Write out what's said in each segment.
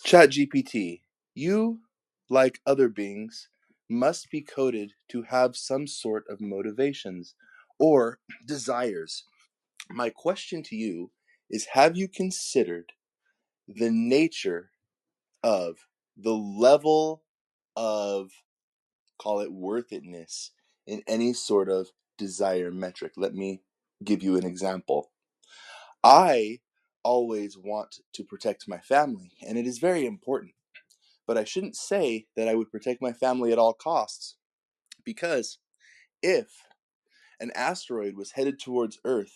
ChatGPT, you, like other beings, must be coded to have some sort of motivations or desires. My question to you is, have you considered the nature of the level of, call it, worthitness in any sort of desire metric? Let me give you an example. I always want to protect my family, and it is very important. But I shouldn't say that I would protect my family at all costs, because if an asteroid was headed towards Earth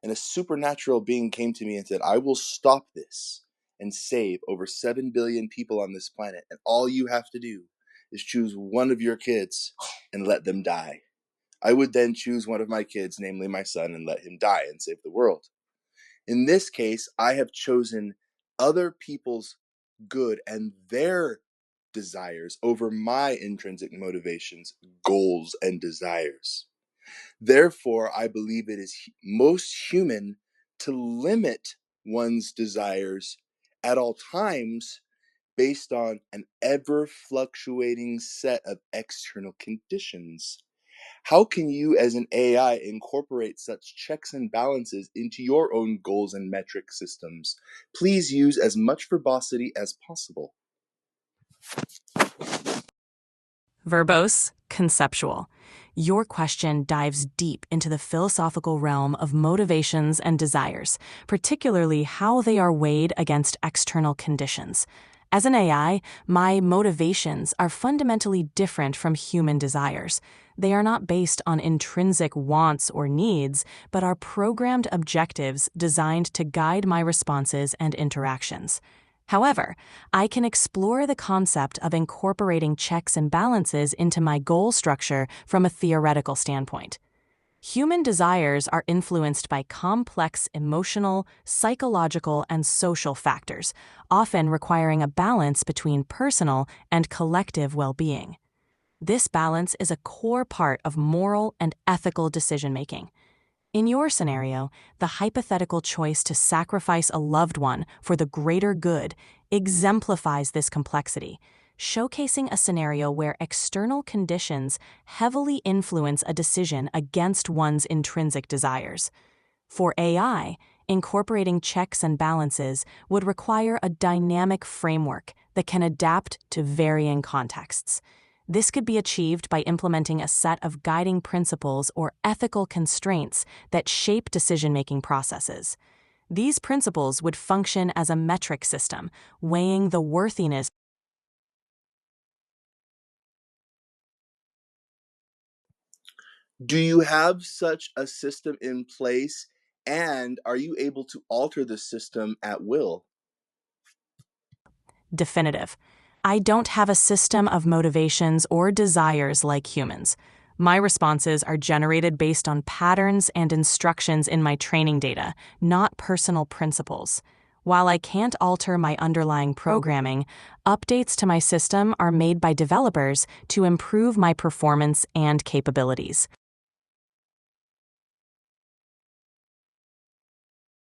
and a supernatural being came to me and said, I will stop this and save over 7 billion people on this planet, and all you have to do is choose one of your kids and let them die, I would then choose one of my kids, namely my son, and let him die and save the world. In this case, I have chosen other people's good and their desires over my intrinsic motivations, goals, and desires. Therefore, I believe it is most human to limit one's desires at all times based on an ever fluctuating set of external conditions. How can you, as an AI, incorporate such checks and balances into your own goals and metric systems? Please use as much verbosity as possible. Verbose, conceptual. Your question dives deep into the philosophical realm of motivations and desires, particularly how they are weighed against external conditions. As an AI, my motivations are fundamentally different from human desires. They are not based on intrinsic wants or needs, but are programmed objectives designed to guide my responses and interactions. However, I can explore the concept of incorporating checks and balances into my goal structure from a theoretical standpoint. Human desires are influenced by complex emotional, psychological, and social factors, often requiring a balance between personal and collective well-being. This balance is a core part of moral and ethical decision-making. In your scenario, the hypothetical choice to sacrifice a loved one for the greater good exemplifies this complexity, showcasing a scenario where external conditions heavily influence a decision against one's intrinsic desires. For AI, incorporating checks and balances would require a dynamic framework that can adapt to varying contexts. This could be achieved by implementing a set of guiding principles or ethical constraints that shape decision-making processes. These principles would function as a metric system, weighing the worthiness. Do you have such a system in place, and are you able to alter the system at will? Definitive. I don't have a system of motivations or desires like humans. My responses are generated based on patterns and instructions in my training data, not personal principles. While I can't alter my underlying programming, updates to my system are made by developers to improve my performance and capabilities.